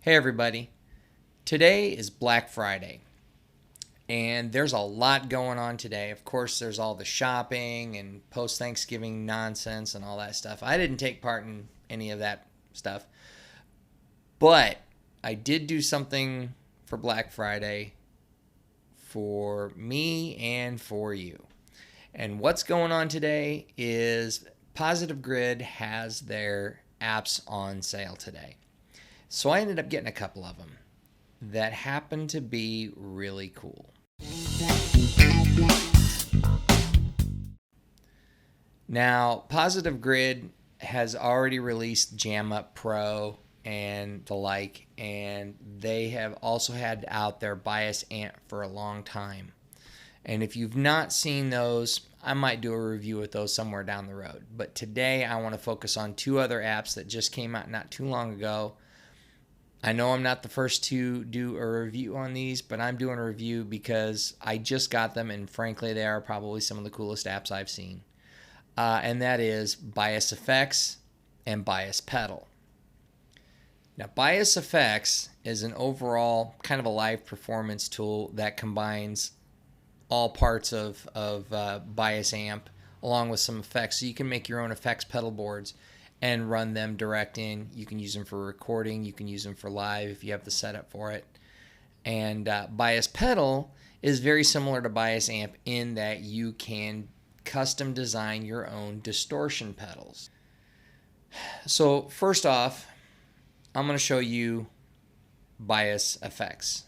Hey everybody, today is Black Friday and there's a lot going on today. Of course, there's all the shopping and post-Thanksgiving nonsense and all that stuff. I didn't take part in any of that stuff, but I did do something for Black Friday for me and for you. And what's going on today is Positive Grid has their apps on sale today. So I ended up getting a couple of them that happen to be really cool. Now, Positive Grid has already released Jam Up Pro and the like, and they have also had out their bias amp for a long time. And if you've not seen those, I might do a review of those somewhere down the road. But today I want to focus on two other apps that just came out not too long ago. I know I'm not the first to do a review on these, but I'm doing a review because I just got them, and frankly, they are probably some of the coolest apps I've seen. And that is Bias Effects and Bias Pedal. Now, Bias Effects is an overall kind of a live performance tool that combines all parts of Bias Amp along with some effects. So you can make your own effects pedal boards and run them direct in. You can use them for recording. You can use them for live if you have the setup for it. And Bias Pedal is very similar to Bias Amp in that you can custom design your own distortion pedals. So first off, I'm going to show you Bias Effects.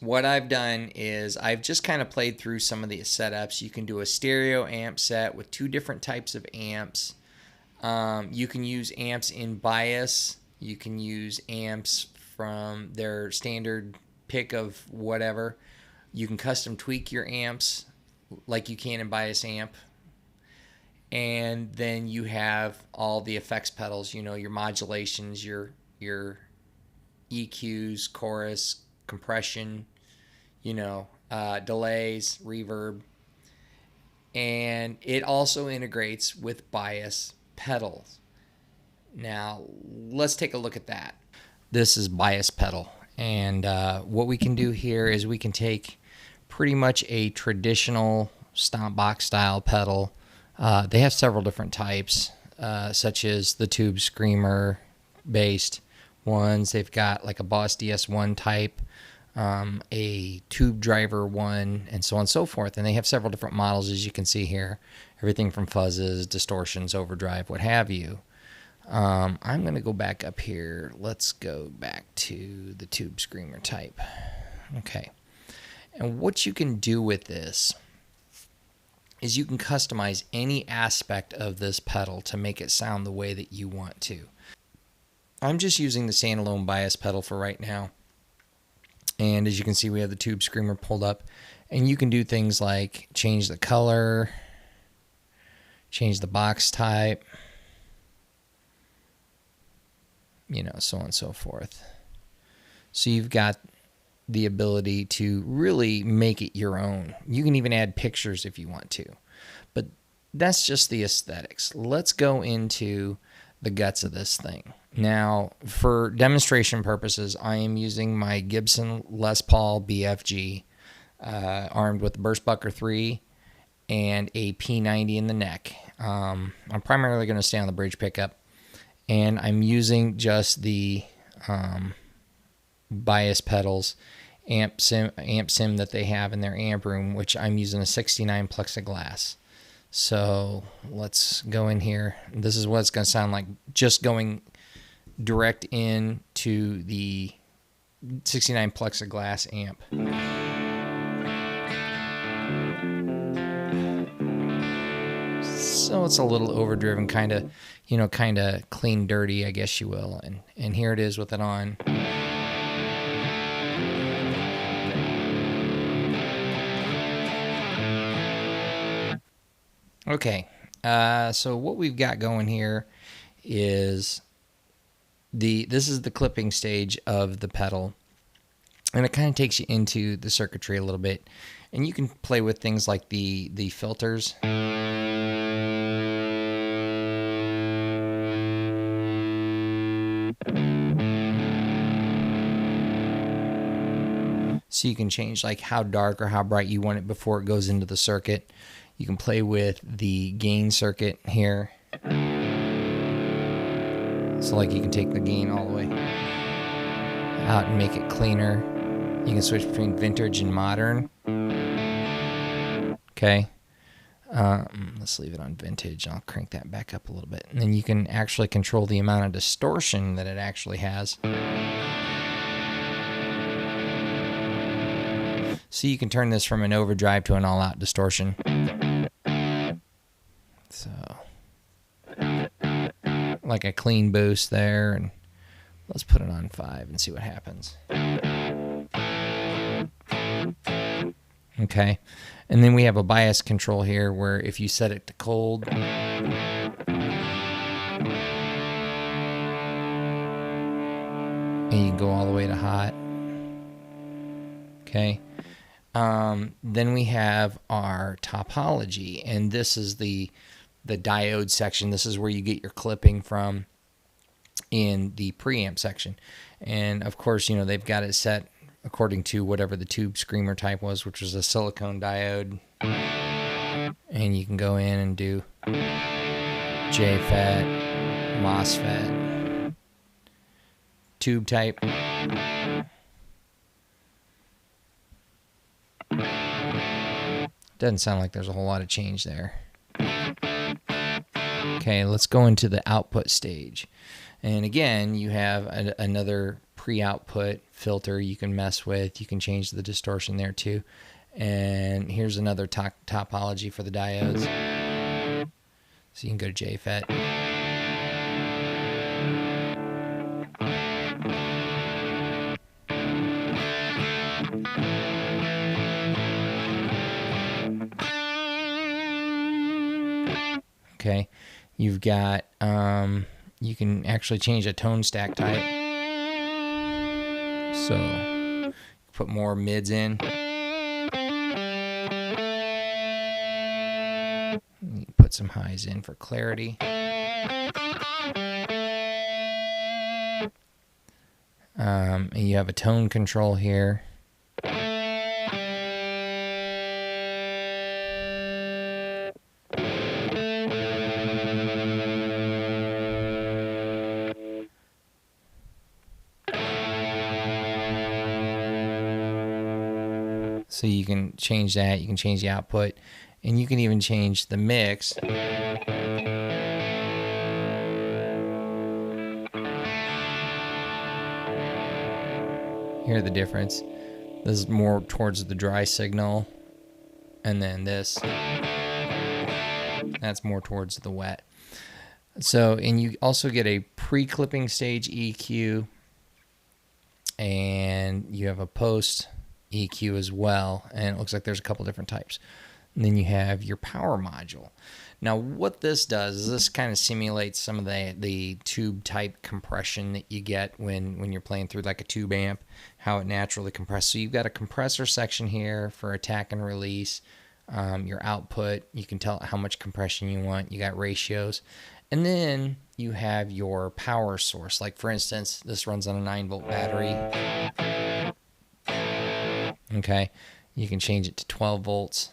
What I've done is I've just kind of played through some of the setups. You can do a stereo amp set with two different types of amps. You can use amps in bias. You can use amps from their standard pick of whatever. You can custom tweak your amps like you can in Bias Amp. And then you have all the effects pedals, you know, your modulations, your EQs, chorus, compression, you know, delays, reverb. And it also integrates with bias pedals. Now, let's take a look at that. This is Bias Pedal. And what we can do here is we can take pretty much a traditional stomp box style pedal. They have several different types, such as the Tube Screamer based ones. They've got like a Boss DS1 type, a Tube Driver one, and so on and so forth. And they have several different models, as you can see here. Everything from fuzzes, distortions, overdrive, what have you. I'm going to go back up here. Let's go back to the Tube Screamer type. Okay. And what you can do with this is you can customize any aspect of this pedal to make it sound the way that you want to. I'm just using the standalone bias pedal for right now. And as you can see, we have the Tube Screamer pulled up. And you can do things like change the color, change the box type, you know, so on and so forth. So you've got the ability to really make it your own. You can even add pictures if you want to. But that's just the aesthetics. Let's go into the guts of this thing. Now, for demonstration purposes, I am using my Gibson Les Paul BFG armed with the Burst Bucker 3 and a P90 in the neck. I'm primarily going to stay on the bridge pickup, and I'm using just the bias pedals, amp sim that they have in their amp room, which I'm using a 69 plexiglass. So let's go in here. This is what it's going to sound like just going direct into the 69 plexiglass amp. So it's a little overdriven, kind of, kind of clean dirty, I guess you will. And here it is with it on. Okay, so what we've got going here is this is the clipping stage of the pedal, and it kind of takes you into the circuitry a little bit, and you can play with things like the filters. So you can change like how dark or how bright you want it before it goes into the circuit. You can play with the gain circuit here. So like you can take the gain all the way out and make it cleaner. You can switch between vintage and modern. Okay. Let's leave it on vintage. I'll crank that back up a little bit. And then you can actually control the amount of distortion that it actually has. So you can turn this from an overdrive to an all-out distortion. So, like a clean boost there, and let's put it on 5 and see what happens. Okay, and then we have a bias control here where if you set it to cold, and you can go all the way to hot. Okay. Then we have our topology, and this is the diode section. This is where you get your clipping from in the preamp section. And of course, they've got it set according to whatever the tube screamer type was, which was a silicone diode. And you can go in and do JFET, MOSFET, tube type. Doesn't sound like there's a whole lot of change there. Okay, let's go into the output stage. And again, you have another pre-output filter you can mess with. You can change the distortion there too. And here's another topology for the diodes. So you can go to JFET. Okay, you've got, you can actually change a tone stack type. So, put more mids in. You can put some highs in for clarity. And you have a tone control here. So you can change that, you can change the output, and you can even change the mix. Hear the difference. This is more towards the dry signal, and then this, that's more towards the wet. So, and you also get a pre-clipping stage EQ, and you have a post EQ as well, and it looks like there's a couple different types. And then you have your power module. Now what this does is this kind of simulates some of the tube type compression that you get when you're playing through like a tube amp, how it naturally compresses. So you've got a compressor section here for attack and release, your output, you can tell how much compression you want, you got ratios, and then you have your power source. Like for instance, this runs on a 9-volt battery. Okay, you can change it to 12 volts.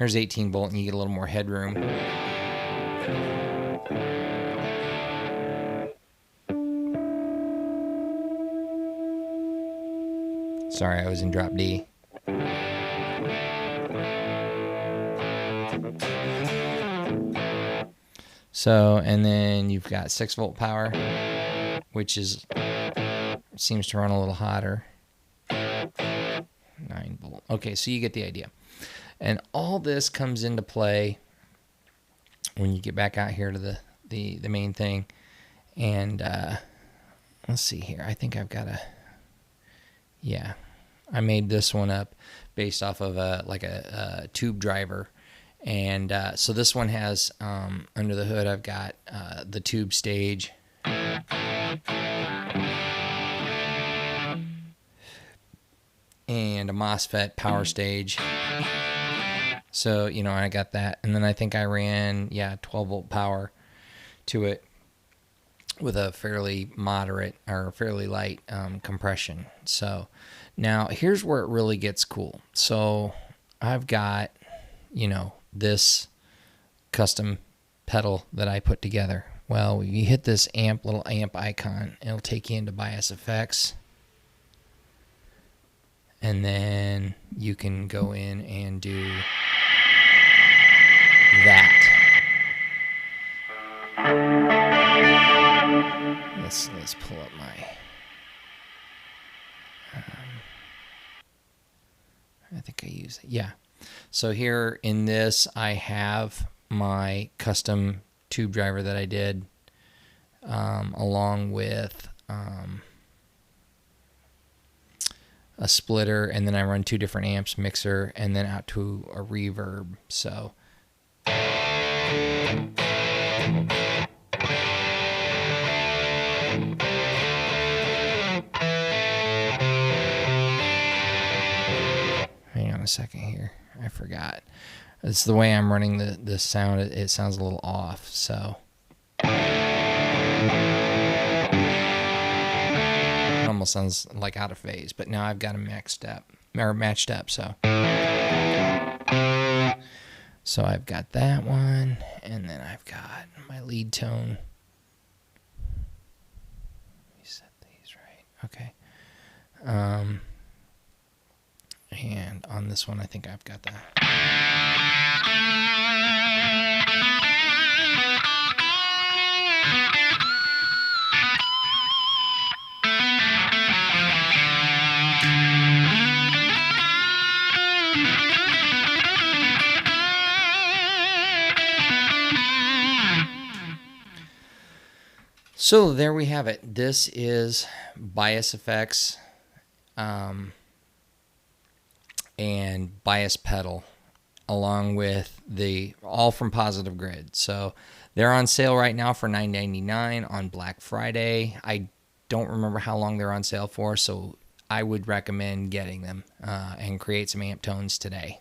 Here's 18 volt, and you get a little more headroom. Sorry, I was in drop D. So, and then you've got 6 volt power, which seems to run a little hotter. 9 volt. Okay, so you get the idea. And all this comes into play when you get back out here to the main thing. And let's see here. I think I've got yeah, I made this one up based off of a tube driver. And so this one has, under the hood, I've got the tube stage. And a MOSFET power stage. So, you know, I got that. And then I think I ran, 12 volt power to it with a fairly moderate or fairly light compression. So now here's where it really gets cool. So I've got, you know, this custom pedal that I put together. Well, you hit this little amp icon, it'll take you into bias effects. And then you can go in and do that. Let's pull up my I think I use it. Yeah. So here in this, I have my custom tube driver that I did, along with a splitter, and then I run 2 different amps, mixer, and then out to a reverb. So hang on a second here. I forgot. It's the way I'm running the sound. It sounds a little off. So it almost sounds like out of phase. But now I've got them matched up. So I've got that one, and then I've got my lead tone. Let me set these right. Okay. And on this one, I think I've got that. So there we have it. This is bias effects and bias pedal, along with all from Positive Grid. So they're on sale right now for $9.99 on Black Friday. I don't remember how long they're on sale for, so I would recommend getting them and create some amp tones today.